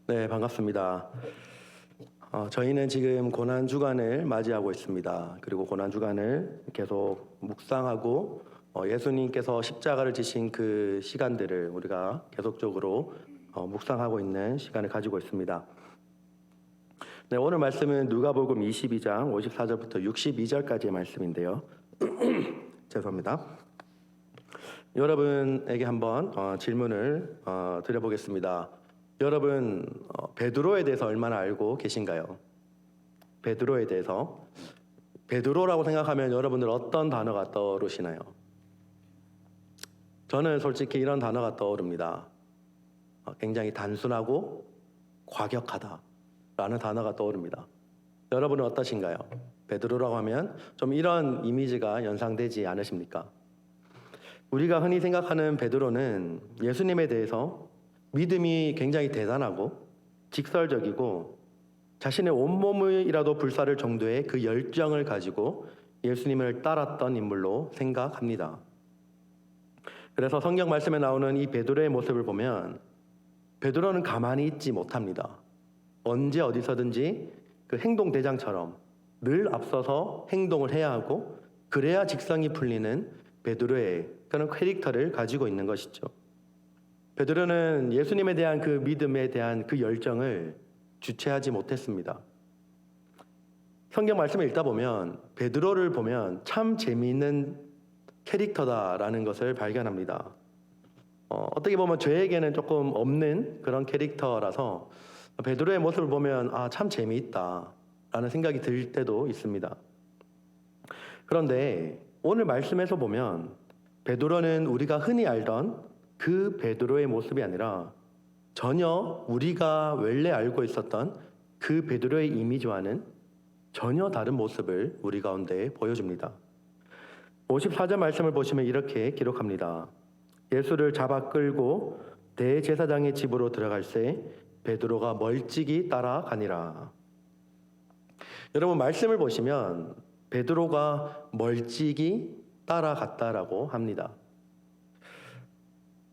네, 반갑습니다. 저희는 지금 고난주간을 맞이하고 있습니다. 그리고 고난주간을 계속 묵상하고 예수님께서 십자가를 지신 그 시간들을 우리가 계속적으로 묵상하고 있는 시간을 가지고 있습니다. 네, 오늘 말씀은 누가복음 22장 54절부터 62절까지의 말씀인데요. 죄송합니다. 여러분에게 한번 질문을 드려보겠습니다. 여러분 베드로에 대해서 얼마나 알고 계신가요? 베드로에 대해서 베드로라고 생각하면 여러분들 어떤 단어가 떠오르시나요? 저는 솔직히 이런 단어가 떠오릅니다. 굉장히 단순하고 과격하다라는 단어가 떠오릅니다. 여러분은 어떠신가요? 베드로라고 하면 좀 이런 이미지가 연상되지 않으십니까? 우리가 흔히 생각하는 베드로는 예수님에 대해서 믿음이 굉장히 대단하고 직설적이고 자신의 온몸이라도 불사를 정도의 그 열정을 가지고 예수님을 따랐던 인물로 생각합니다. 그래서 성경 말씀에 나오는 이 베드로의 모습을 보면 베드로는 가만히 있지 못합니다. 언제 어디서든지 그 행동대장처럼 늘 앞서서 행동을 해야 하고 그래야 직성이 풀리는 베드로의 그런 캐릭터를 가지고 있는 것이죠. 베드로는 예수님에 대한 그 믿음에 대한 그 열정을 주체하지 못했습니다. 성경 말씀을 읽다 보면 베드로를 보면 참 재미있는 캐릭터다라는 것을 발견합니다. 어떻게 보면 저에게는 조금 없는 그런 캐릭터라서 베드로의 모습을 보면 참 재미있다라는 생각이 들 때도 있습니다. 그런데 오늘 말씀에서 보면 베드로는 우리가 흔히 알던 그 베드로의 모습이 아니라 전혀 우리가 원래 알고 있었던 그 베드로의 이미지와는 전혀 다른 모습을 우리 가운데 보여줍니다. 54절 말씀을 보시면 이렇게 기록합니다. 예수를 잡아 끌고 대제사장의 집으로 들어갈새 베드로가 멀찍이 따라가니라. 여러분 말씀을 보시면 베드로가 멀찍이 따라갔다라고 합니다.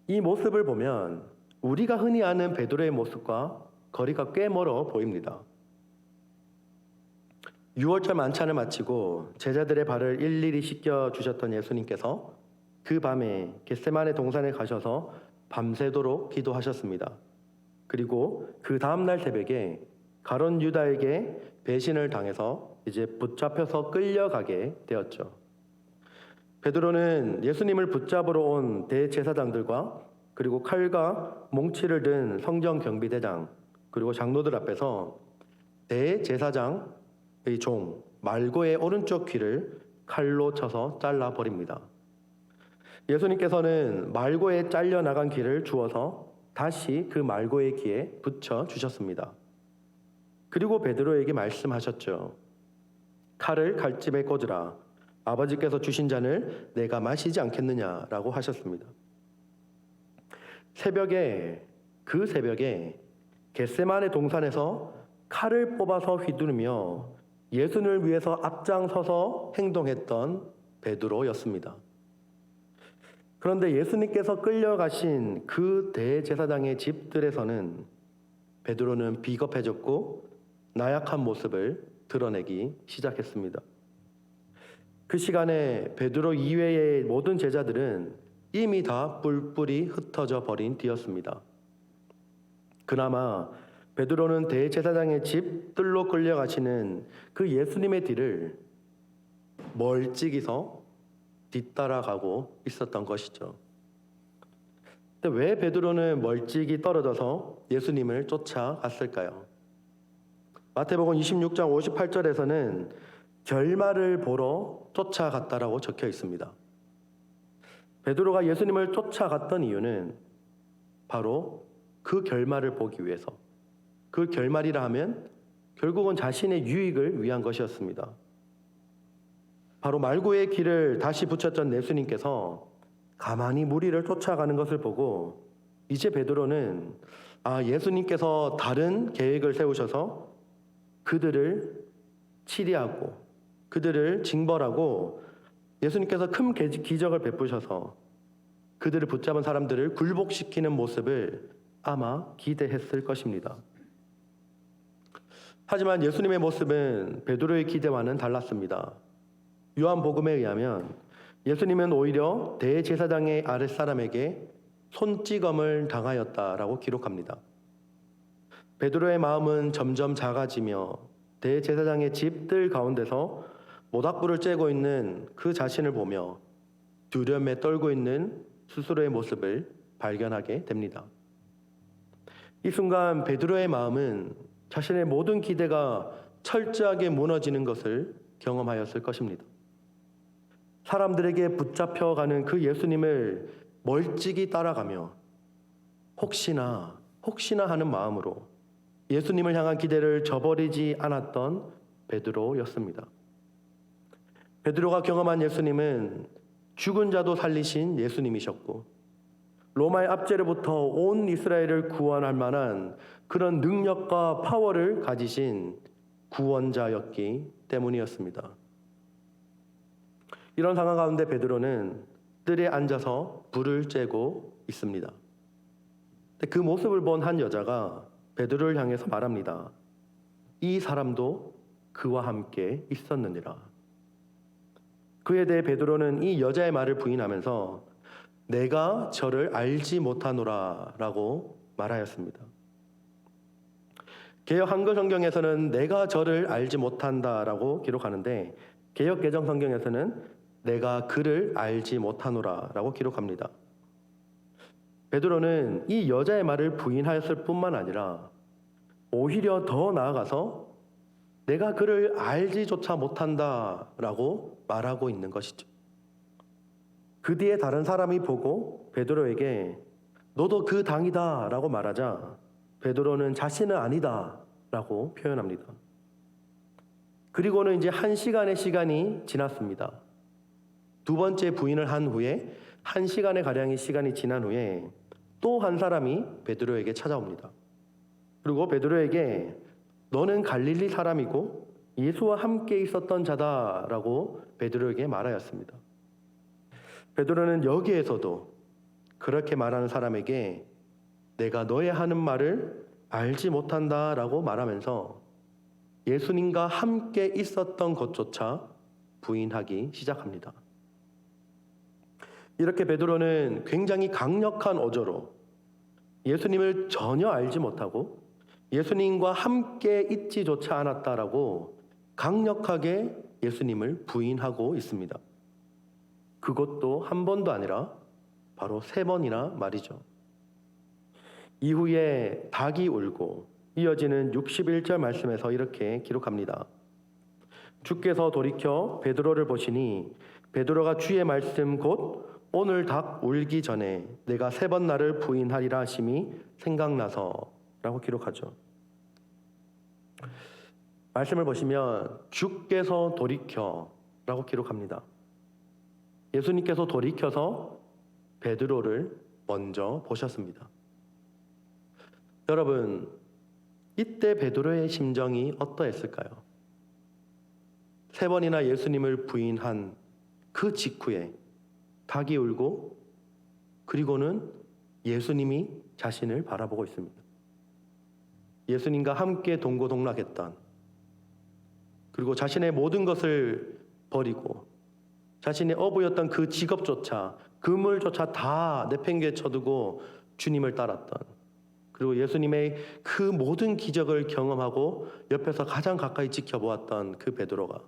이 모습을 보면 우리가 흔히 아는 베드로의 모습과 거리가 꽤 멀어 보입니다. 유월절 만찬을 마치고 제자들의 발을 일일이 씻겨 주셨던 예수님께서 그 밤에 겟세마네 동산에 가셔서 밤새도록 기도하셨습니다. 그리고 그 다음날 새벽에 가룟 유다에게 배신을 당해서 이제 붙잡혀서 끌려가게 되었죠. 베드로는 예수님을 붙잡으러 온 대제사장들과 그리고 칼과 몽치를 든 성전 경비대장 그리고 장로들 앞에서 대제사장의 종 말고의 오른쪽 귀를 칼로 쳐서 잘라버립니다. 예수님께서는 말고에 잘려나간 귀를 주어서 다시 그 말고의 귀에 붙여주셨습니다. 그리고 베드로에게 말씀하셨죠. 칼을 칼집에 꽂으라. 아버지께서 주신 잔을 내가 마시지 않겠느냐라고 하셨습니다. 그 새벽에 겟세마네 동산에서 칼을 뽑아서 휘두르며 예수님을 위해서 앞장서서 행동했던 베드로였습니다. 그런데 예수님께서 끌려가신 그 대제사장의 집들에서는 베드로는 비겁해졌고 나약한 모습을 드러내기 시작했습니다. 그 시간에 베드로 이외의 모든 제자들은 이미 다 뿔뿔이 흩어져 버린 뒤였습니다. 그나마 베드로는 대제사장의 집 뜰로 끌려가시는 그 예수님의 뒤를 멀찍이서 뒤따라가고 있었던 것이죠. 근데 왜 베드로는 멀찍이 떨어져서 예수님을 쫓아갔을까요? 마태복음 26장 58절에서는 결말을 보러 쫓아갔다라고 적혀 있습니다. 베드로가 예수님을 쫓아갔던 이유는 바로 그 결말을 보기 위해서, 그 결말이라 하면 결국은 자신의 유익을 위한 것이었습니다. 바로 말고의 길을 다시 붙였던 예수님께서 가만히 무리를 쫓아가는 것을 보고 이제 베드로는 예수님께서 다른 계획을 세우셔서 그들을 치리하고 그들을 징벌하고 예수님께서 큰 기적을 베푸셔서 그들을 붙잡은 사람들을 굴복시키는 모습을 아마 기대했을 것입니다. 하지만 예수님의 모습은 베드로의 기대와는 달랐습니다. 요한복음에 의하면 예수님은 오히려 대제사장의 아랫사람에게 손찌검을 당하였다라고 기록합니다. 베드로의 마음은 점점 작아지며 대제사장의 집들 가운데서 모닥불을 쬐고 있는 그 자신을 보며 두려움에 떨고 있는 스스로의 모습을 발견하게 됩니다. 이 순간 베드로의 마음은 자신의 모든 기대가 철저하게 무너지는 것을 경험하였을 것입니다. 사람들에게 붙잡혀가는 그 예수님을 멀찍이 따라가며 혹시나 하는 마음으로 예수님을 향한 기대를 저버리지 않았던 베드로였습니다. 베드로가 경험한 예수님은 죽은 자도 살리신 예수님이셨고 로마의 압제로부터 온 이스라엘을 구원할 만한 그런 능력과 파워를 가지신 구원자였기 때문이었습니다. 이런 상황 가운데 베드로는 뜰에 앉아서 불을 쬐고 있습니다. 그 모습을 본 한 여자가 베드로를 향해서 말합니다. 이 사람도 그와 함께 있었느니라. 그에 대해 베드로는 이 여자의 말을 부인하면서 내가 저를 알지 못하노라 라고 말하였습니다. 개역 한글 성경에서는 내가 저를 알지 못한다 라고 기록하는데 개역 개정 성경에서는 내가 그를 알지 못하노라 라고 기록합니다. 베드로는 이 여자의 말을 부인하였을 뿐만 아니라 오히려 더 나아가서 내가 그를 알지조차 못한다 라고 말하고 있는 것이죠. 그 뒤에 다른 사람이 보고 베드로에게 너도 그 당이다 라고 말하자 베드로는 자신은 아니다 라고 표현합니다. 그리고는 이제 1시간의 시간이 지났습니다. 두 번째 부인을 한 후에 1시간의 가량의 시간이 지난 후에 또 한 사람이 베드로에게 찾아옵니다. 그리고 베드로에게 너는 갈릴리 사람이고 예수와 함께 있었던 자다라고 베드로에게 말하였습니다. 베드로는 여기에서도 그렇게 말하는 사람에게 내가 너의 하는 말을 알지 못한다라고 말하면서 예수님과 함께 있었던 것조차 부인하기 시작합니다. 이렇게 베드로는 굉장히 강력한 어조로 예수님을 전혀 알지 못하고 예수님과 함께 있지조차 않았다라고 강력하게 예수님을 부인하고 있습니다. 그것도 한 번도 아니라 바로 3번이나 말이죠. 이후에 닭이 울고 이어지는 61절 말씀에서 이렇게 기록합니다. 주께서 돌이켜 베드로를 보시니 베드로가 주의 말씀 곧 오늘 닭 울기 전에 내가 3번 나를 부인하리라 하심이 생각나서 라고 기록하죠. 말씀을 보시면 주께서 돌이켜 라고 기록합니다. 예수님께서 돌이켜서 베드로를 먼저 보셨습니다. 여러분, 이때 베드로의 심정이 어떠했을까요? 3번이나 예수님을 부인한 그 직후에 닭이 울고 그리고는 예수님이 자신을 바라보고 있습니다. 예수님과 함께 동고동락했던 그리고 자신의 모든 것을 버리고 자신의 어부였던 그 직업조차 그물조차 다 내팽개쳐두고 주님을 따랐던 그리고 예수님의 그 모든 기적을 경험하고 옆에서 가장 가까이 지켜보았던 그 베드로가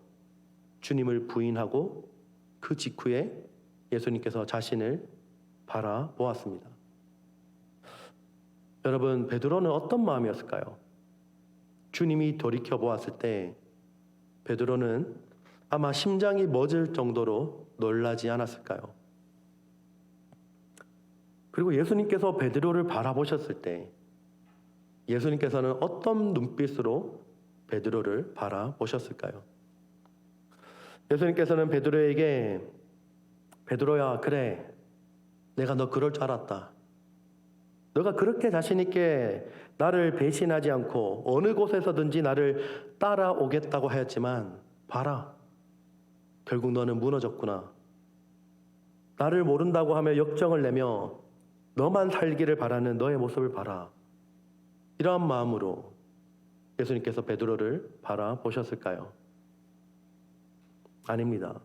주님을 부인하고 그 직후에 예수님께서 자신을 바라보았습니다. 여러분, 베드로는 어떤 마음이었을까요? 주님이 돌이켜보았을 때 베드로는 아마 심장이 멎을 정도로 놀라지 않았을까요? 그리고 예수님께서 베드로를 바라보셨을 때 예수님께서는 어떤 눈빛으로 베드로를 바라보셨을까요? 예수님께서는 베드로에게 베드로야, 그래, 내가 너 그럴 줄 알았다. 너가 그렇게 자신 있게 나를 배신하지 않고 어느 곳에서든지 나를 따라오겠다고 하였지만 봐라, 결국 너는 무너졌구나. 나를 모른다고 하며 역정을 내며 너만 살기를 바라는 너의 모습을 봐라. 이러한 마음으로 예수님께서 베드로를 바라보셨을까요? 아닙니다.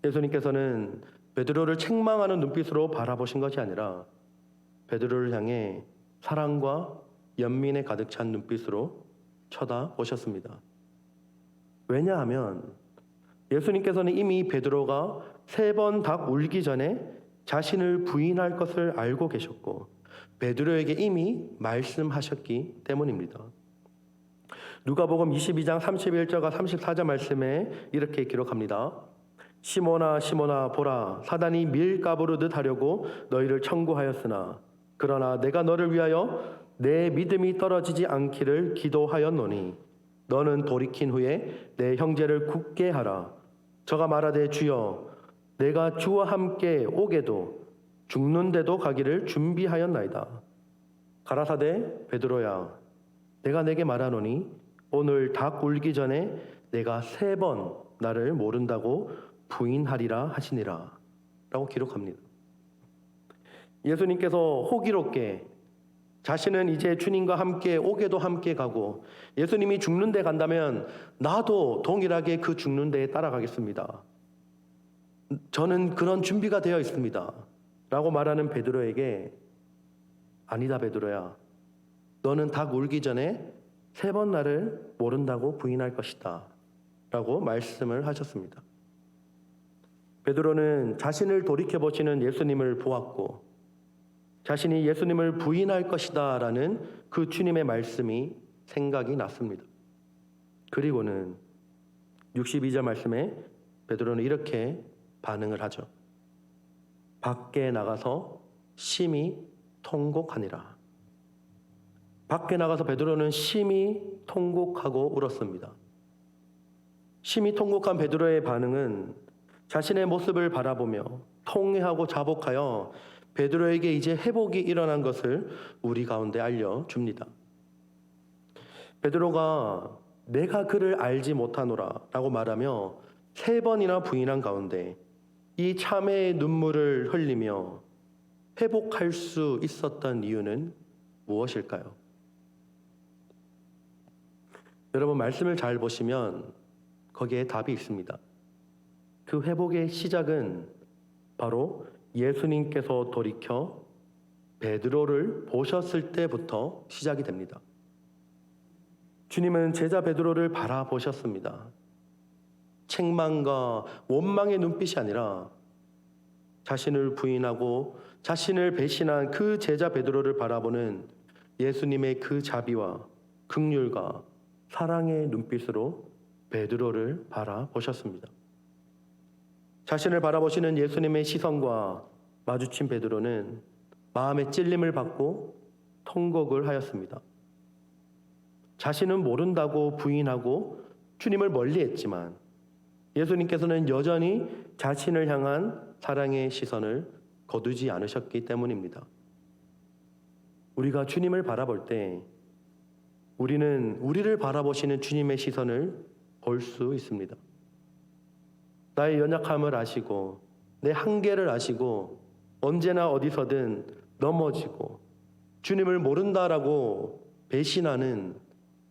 예수님께서는 베드로를 책망하는 눈빛으로 바라보신 것이 아니라 베드로를 향해 사랑과 연민에 가득 찬 눈빛으로 쳐다보셨습니다. 왜냐하면 예수님께서는 이미 베드로가 3번 닭 울기 전에 자신을 부인할 것을 알고 계셨고 베드로에게 이미 말씀하셨기 때문입니다. 누가복음 22장 31절과 34절 말씀에 이렇게 기록합니다. 시몬아 시몬아 보라 사단이 밀 까부르듯 하려고 너희를 청구하였으나 그러나 내가 너를 위하여 내 믿음이 떨어지지 않기를 기도하였노니 너는 돌이킨 후에 내 형제를 굳게 하라. 저가 말하되 주여 내가 주와 함께 오게도 죽는데도 가기를 준비하였나이다. 가라사대 베드로야 내가 내게 말하노니 오늘 닭 울기 전에 내가 3번 나를 모른다고 부인하리라 하시니라 라고 기록합니다. 예수님께서 호기롭게 자신은 이제 주님과 함께 오게도 함께 가고 예수님이 죽는 데 간다면 나도 동일하게 그 죽는 데에 따라가겠습니다. 저는 그런 준비가 되어 있습니다. 라고 말하는 베드로에게 아니다 베드로야. 너는 닭 울기 전에 3번 나를 모른다고 부인할 것이다. 라고 말씀을 하셨습니다. 베드로는 자신을 돌이켜보시는 예수님을 보았고 자신이 예수님을 부인할 것이다 라는 그 주님의 말씀이 생각이 났습니다. 그리고는 62절 말씀에 베드로는 이렇게 반응을 하죠. 밖에 나가서 심히 통곡하니라. 밖에 나가서 베드로는 심히 통곡하고 울었습니다. 심히 통곡한 베드로의 반응은 자신의 모습을 바라보며 통회하고 자복하여 베드로에게 이제 회복이 일어난 것을 우리 가운데 알려줍니다. 베드로가 내가 그를 알지 못하노라 라고 말하며 3번이나 부인한 가운데 이 참회의 눈물을 흘리며 회복할 수 있었던 이유는 무엇일까요? 여러분 말씀을 잘 보시면 거기에 답이 있습니다. 그 회복의 시작은 바로 예수님께서 돌이켜 베드로를 보셨을 때부터 시작이 됩니다. 주님은 제자 베드로를 바라보셨습니다. 책망과 원망의 눈빛이 아니라 자신을 부인하고 자신을 배신한 그 제자 베드로를 바라보는 예수님의 그 자비와 긍휼과 사랑의 눈빛으로 베드로를 바라보셨습니다. 자신을 바라보시는 예수님의 시선과 마주친 베드로는 마음의 찔림을 받고 통곡을 하였습니다. 자신은 모른다고 부인하고 주님을 멀리했지만 예수님께서는 여전히 자신을 향한 사랑의 시선을 거두지 않으셨기 때문입니다. 우리가 주님을 바라볼 때 우리는 우리를 바라보시는 주님의 시선을 볼 수 있습니다. 나의 연약함을 아시고 내 한계를 아시고 언제나 어디서든 넘어지고 주님을 모른다라고 배신하는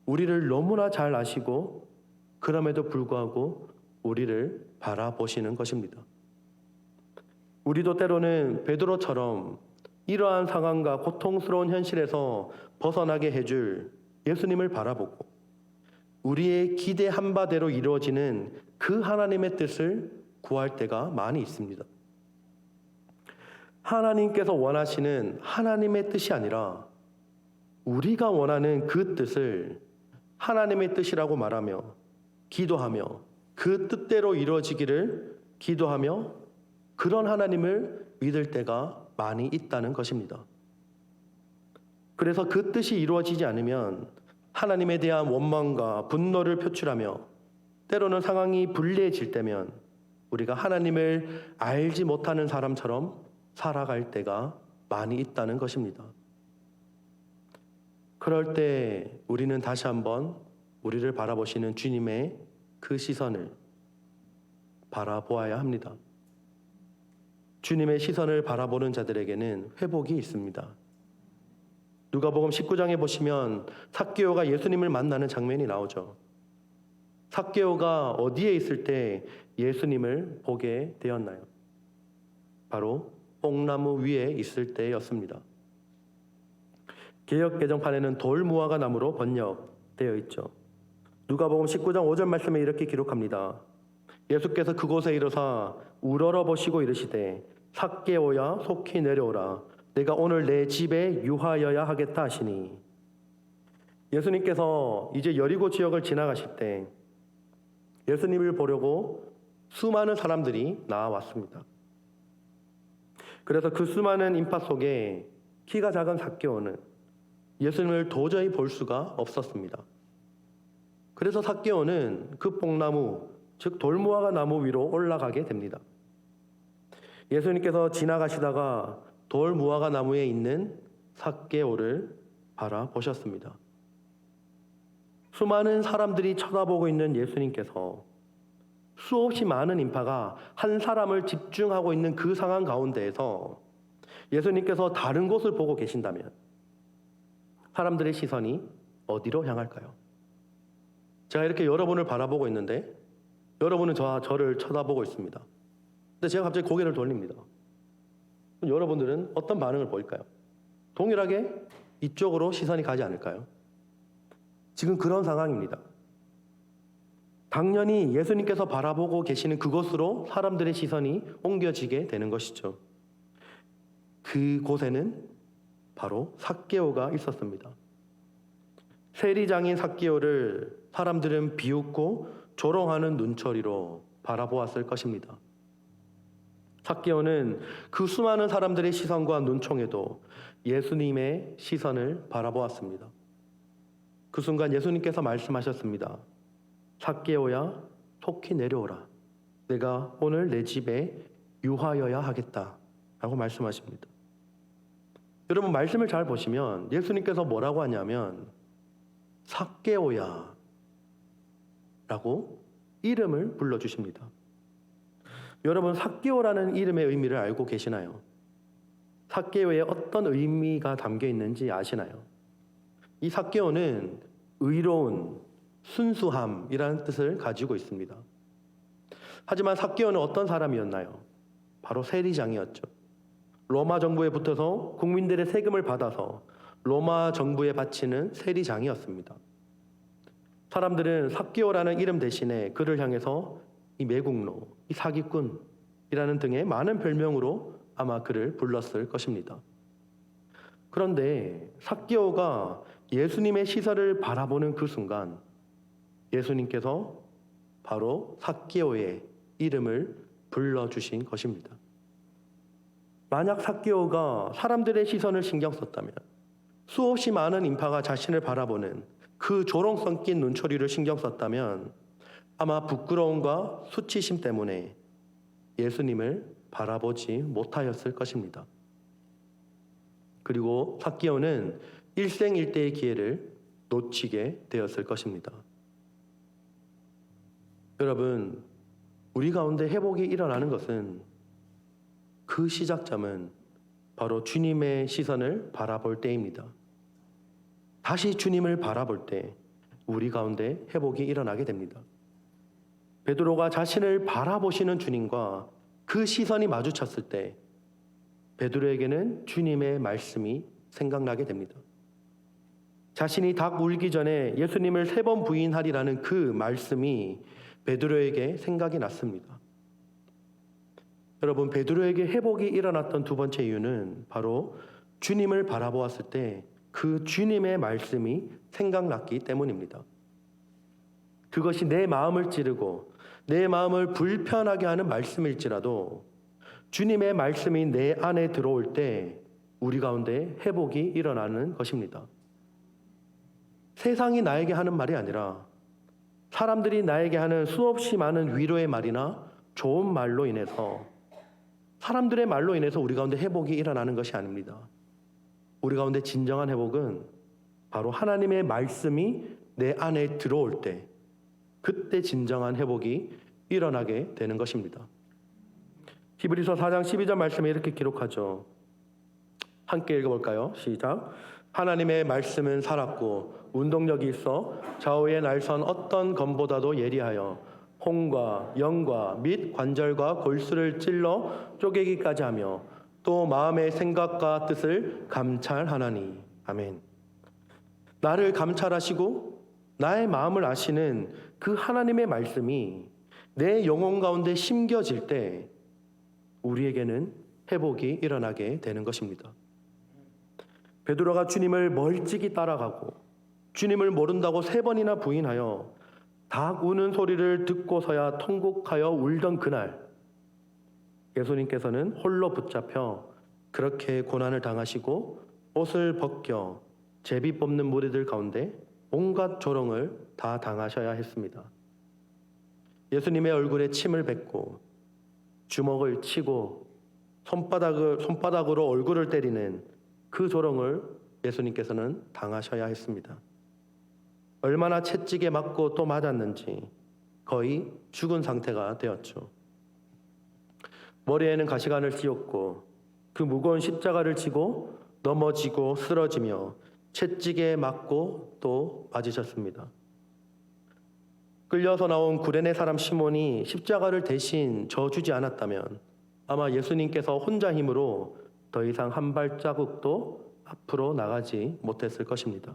우리를 너무나 잘 아시고 그럼에도 불구하고 우리를 바라보시는 것입니다. 우리도 때로는 베드로처럼 이러한 상황과 고통스러운 현실에서 벗어나게 해줄 예수님을 바라보고 우리의 기대한 바대로 이루어지는 그 하나님의 뜻을 구할 때가 많이 있습니다. 하나님께서 원하시는 하나님의 뜻이 아니라 우리가 원하는 그 뜻을 하나님의 뜻이라고 말하며 기도하며 그 뜻대로 이루어지기를 기도하며 그런 하나님을 믿을 때가 많이 있다는 것입니다. 그래서 그 뜻이 이루어지지 않으면 하나님에 대한 원망과 분노를 표출하며 때로는 상황이 불리해질 때면 우리가 하나님을 알지 못하는 사람처럼 살아갈 때가 많이 있다는 것입니다. 그럴 때 우리는 다시 한번 우리를 바라보시는 주님의 그 시선을 바라보아야 합니다. 주님의 시선을 바라보는 자들에게는 회복이 있습니다. 누가복음 19장에 보시면 삭개오가 예수님을 만나는 장면이 나오죠. 삭개오가 어디에 있을 때 예수님을 보게 되었나요? 바로 뽕나무 위에 있을 때였습니다. 개역 개정판에는 돌무화과 나무로 번역되어 있죠. 누가복음 19장 5절 말씀에 이렇게 기록합니다. 예수께서 그곳에 이르사 우러러 보시고 이르시되 삭개오야 속히 내려오라. 내가 오늘 내 집에 유하여야 하겠다 하시니, 예수님께서 이제 여리고 지역을 지나가실 때 예수님을 보려고 수많은 사람들이 나와왔습니다. 그래서 그 수많은 인파 속에 키가 작은 삭개오는 예수님을 도저히 볼 수가 없었습니다. 그래서 삭개오는 그 뽕나무, 즉 돌무화과 나무 위로 올라가게 됩니다. 예수님께서 지나가시다가 돌무화과 나무에 있는 삭개오를 바라보셨습니다. 수많은 사람들이 쳐다보고 있는 예수님께서 수없이 많은 인파가 한 사람을 집중하고 있는 그 상황 가운데에서 예수님께서 다른 곳을 보고 계신다면 사람들의 시선이 어디로 향할까요? 제가 이렇게 여러분을 바라보고 있는데 여러분은 저를 쳐다보고 있습니다. 근데 제가 갑자기 고개를 돌립니다. 그럼 여러분들은 어떤 반응을 보일까요? 동일하게 이쪽으로 시선이 가지 않을까요? 지금 그런 상황입니다. 당연히 예수님께서 바라보고 계시는 그곳으로 사람들의 시선이 옮겨지게 되는 것이죠. 그곳에는 바로 삭개오가 있었습니다. 세리장인 삭개오를 사람들은 비웃고 조롱하는 눈초리로 바라보았을 것입니다. 삭개오는 그 수많은 사람들의 시선과 눈총에도 예수님의 시선을 바라보았습니다. 그 순간 예수님께서 말씀하셨습니다. 삭개오야, 속히 내려오라. 내가 오늘 내 집에 유하여야 하겠다 라고 말씀하십니다. 여러분, 말씀을 잘 보시면 예수님께서 뭐라고 하냐면 삭개오야 라고 이름을 불러주십니다. 여러분, 삭개오라는 이름의 의미를 알고 계시나요? 삭개오에 어떤 의미가 담겨 있는지 아시나요? 이 삭개오는 의로운, 순수함이라는 뜻을 가지고 있습니다. 하지만 삭개오는 어떤 사람이었나요? 바로 세리장이었죠. 로마 정부에 붙어서 국민들의 세금을 받아서 로마 정부에 바치는 세리장이었습니다. 사람들은 삭개오라는 이름 대신에 그를 향해서 이 매국노, 이 사기꾼이라는 등의 많은 별명으로 아마 그를 불렀을 것입니다. 그런데 삭개오가 예수님의 시선을 바라보는 그 순간 예수님께서 바로 삭개오의 이름을 불러주신 것입니다. 만약 삭개오가 사람들의 시선을 신경 썼다면, 수없이 많은 인파가 자신을 바라보는 그 조롱 섞인 눈초리를 신경 썼다면 아마 부끄러움과 수치심 때문에 예수님을 바라보지 못하였을 것입니다. 그리고 삭개오는 일생일대의 기회를 놓치게 되었을 것입니다. 여러분, 우리 가운데 회복이 일어나는 것은 그 시작점은 바로 주님의 시선을 바라볼 때입니다. 다시 주님을 바라볼 때 우리 가운데 회복이 일어나게 됩니다. 베드로가 자신을 바라보시는 주님과 그 시선이 마주쳤을 때 베드로에게는 주님의 말씀이 생각나게 됩니다. 자신이 닭 울기 전에 예수님을 3번 부인하리라는 그 말씀이 베드로에게 생각이 났습니다. 여러분, 베드로에게 회복이 일어났던 두 번째 이유는 바로 주님을 바라보았을 때 그 주님의 말씀이 생각났기 때문입니다. 그것이 내 마음을 찌르고 내 마음을 불편하게 하는 말씀일지라도 주님의 말씀이 내 안에 들어올 때 우리 가운데 회복이 일어나는 것입니다. 세상이 나에게 하는 말이 아니라 사람들이 나에게 하는 수없이 많은 위로의 말이나 좋은 말로 인해서, 사람들의 말로 인해서 우리 가운데 회복이 일어나는 것이 아닙니다. 우리 가운데 진정한 회복은 바로 하나님의 말씀이 내 안에 들어올 때, 그때 진정한 회복이 일어나게 되는 것입니다. 히브리서 4장 12절 말씀에 이렇게 기록하죠. 함께 읽어볼까요? 시작. 하나님의 말씀은 살았고 운동력이 있어 좌우에 날선 어떤 검보다도 예리하여 홍과 영과 및 관절과 골수를 찔러 쪼개기까지 하며 또 마음의 생각과 뜻을 감찰하나니. 아멘. 나를 감찰하시고 나의 마음을 아시는 그 하나님의 말씀이 내 영혼 가운데 심겨질 때 우리에게는 회복이 일어나게 되는 것입니다. 베드로가 주님을 멀찍이 따라가고 주님을 모른다고 3번이나 부인하여 닭 우는 소리를 듣고서야 통곡하여 울던 그날, 예수님께서는 홀로 붙잡혀 그렇게 고난을 당하시고 옷을 벗겨 제비 뽑는 무리들 가운데 온갖 조롱을 다 당하셔야 했습니다. 예수님의 얼굴에 침을 뱉고 주먹을 치고 손바닥으로 얼굴을 때리는 그 조롱을 예수님께서는 당하셔야 했습니다. 얼마나 채찍에 맞고 또 맞았는지 거의 죽은 상태가 되었죠. 머리에는 가시관을 씌웠고 그 무거운 십자가를 지고 넘어지고 쓰러지며 채찍에 맞고 또 맞으셨습니다. 끌려서 나온 구레네 사람 시몬이 십자가를 대신 져주지 않았다면 아마 예수님께서 혼자 힘으로 더 이상 한 발자국도 앞으로 나가지 못했을 것입니다.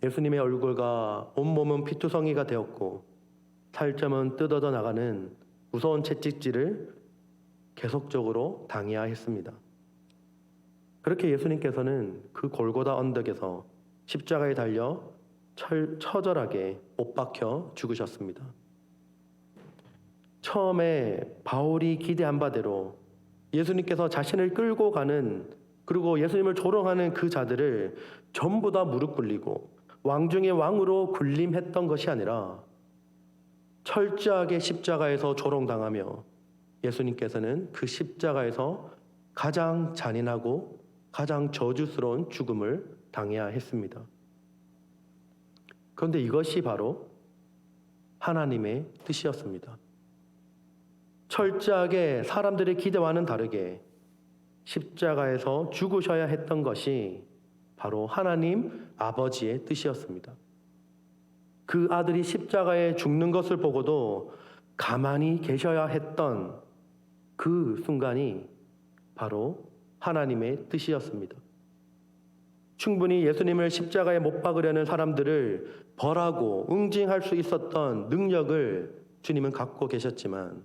예수님의 얼굴과 온몸은 피투성이가 되었고 살점은 뜯어져 나가는 무서운 채찍질을 계속적으로 당해야 했습니다. 그렇게 예수님께서는 그 골고다 언덕에서 십자가에 달려 처절하게 못 박혀 죽으셨습니다. 처음에 바울이 기대한 바대로 예수님께서 자신을 끌고 가는, 그리고 예수님을 조롱하는 그 자들을 전부 다 무릎 꿇리고 왕 중의 왕으로 군림했던 것이 아니라 철저하게 십자가에서 조롱당하며 예수님께서는 그 십자가에서 가장 잔인하고 가장 저주스러운 죽음을 당해야 했습니다. 그런데 이것이 바로 하나님의 뜻이었습니다. 철저하게 사람들의 기대와는 다르게 십자가에서 죽으셔야 했던 것이 바로 하나님 아버지의 뜻이었습니다. 그 아들이 십자가에 죽는 것을 보고도 가만히 계셔야 했던 그 순간이 바로 하나님의 뜻이었습니다. 충분히 예수님을 십자가에 못 박으려는 사람들을 벌하고 응징할 수 있었던 능력을 주님은 갖고 계셨지만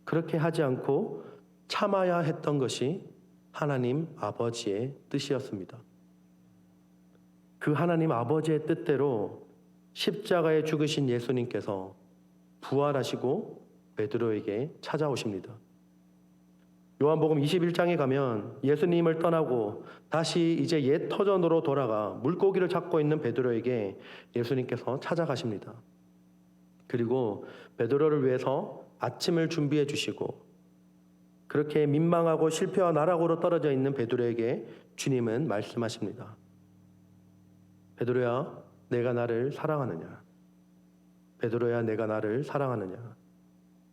그렇게 하지 않고 참아야 했던 것이 하나님 아버지의 뜻이었습니다. 그 하나님 아버지의 뜻대로 십자가에 죽으신 예수님께서 부활하시고 베드로에게 찾아오십니다. 요한복음 21장에 가면 예수님을 떠나고 다시 이제 옛 터전으로 돌아가 물고기를 잡고 있는 베드로에게 예수님께서 찾아가십니다. 그리고 베드로를 위해서 아침을 준비해 주시고 그렇게 민망하고 실패와 나락으로 떨어져 있는 베드로에게 주님은 말씀하십니다. 베드로야, 내가 나를 사랑하느냐? 베드로야, 내가 나를 사랑하느냐?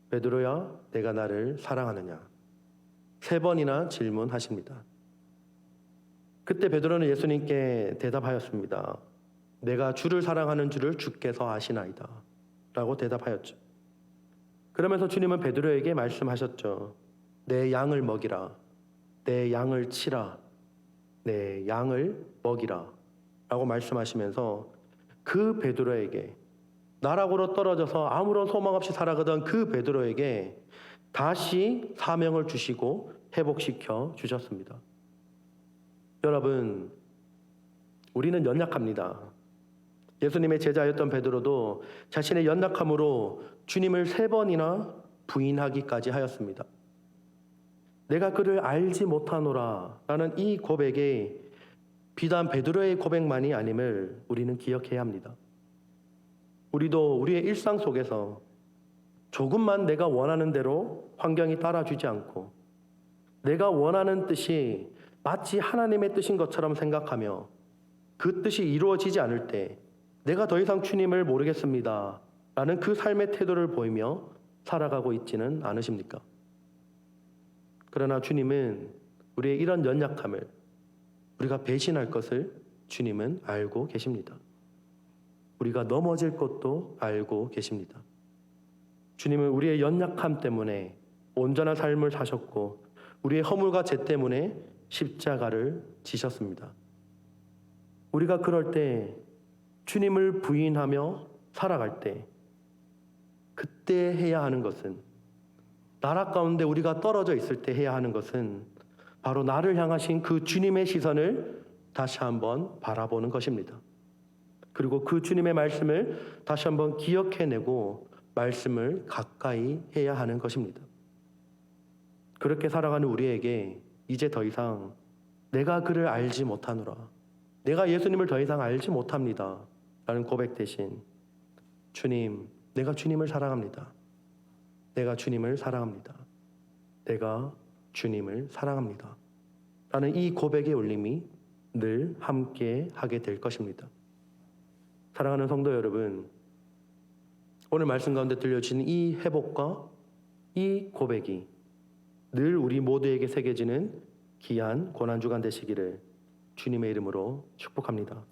베드로야, 내가 나를 사랑하느냐? 3번이나 질문하십니다. 그때 베드로는 예수님께 대답하였습니다. 내가 주를 사랑하는 줄을 주께서 아시나이다 라고 대답하였죠. 그러면서 주님은 베드로에게 말씀하셨죠. 내 양을 먹이라, 내 양을 치라, 내 양을 먹이라 라고 말씀하시면서 그 베드로에게, 나락으로 떨어져서 아무런 소망 없이 살아가던 그 베드로에게 다시 사명을 주시고 회복시켜 주셨습니다. 여러분, 우리는 연약합니다. 예수님의 제자였던 베드로도 자신의 연약함으로 주님을 3번이나 부인하기까지 하였습니다. 내가 그를 알지 못하노라 라는 이 고백에 비단 베드로의 고백만이 아님을 우리는 기억해야 합니다. 우리도 우리의 일상 속에서 조금만 내가 원하는 대로 환경이 따라주지 않고 내가 원하는 뜻이 마치 하나님의 뜻인 것처럼 생각하며 그 뜻이 이루어지지 않을 때 내가 더 이상 주님을 모르겠습니다 라는 그 삶의 태도를 보이며 살아가고 있지는 않으십니까? 그러나 주님은 우리의 이런 연약함을, 우리가 배신할 것을 주님은 알고 계십니다. 우리가 넘어질 것도 알고 계십니다. 주님은 우리의 연약함 때문에 온전한 삶을 사셨고 우리의 허물과 죄 때문에 십자가를 지셨습니다. 우리가 그럴 때 주님을 부인하며 살아갈 때 그때 해야 하는 것은, 나락 가운데 우리가 떨어져 있을 때 해야 하는 것은 바로 나를 향하신 그 주님의 시선을 다시 한번 바라보는 것입니다. 그리고 그 주님의 말씀을 다시 한번 기억해내고 말씀을 가까이 해야 하는 것입니다. 그렇게 살아가는 우리에게 이제 더 이상 내가 그를 알지 못하노라, 내가 예수님을 더 이상 알지 못합니다 라는 고백 대신 주님, 내가 주님을 사랑합니다. 내가 주님을 사랑합니다. 내가 주님을 사랑합니다 라는 이 고백의 울림이 늘 함께 하게 될 것입니다. 사랑하는 성도 여러분, 오늘 말씀 가운데 들려주신 이 회복과 이 고백이 늘 우리 모두에게 새겨지는 귀한 고난주간 되시기를 주님의 이름으로 축복합니다.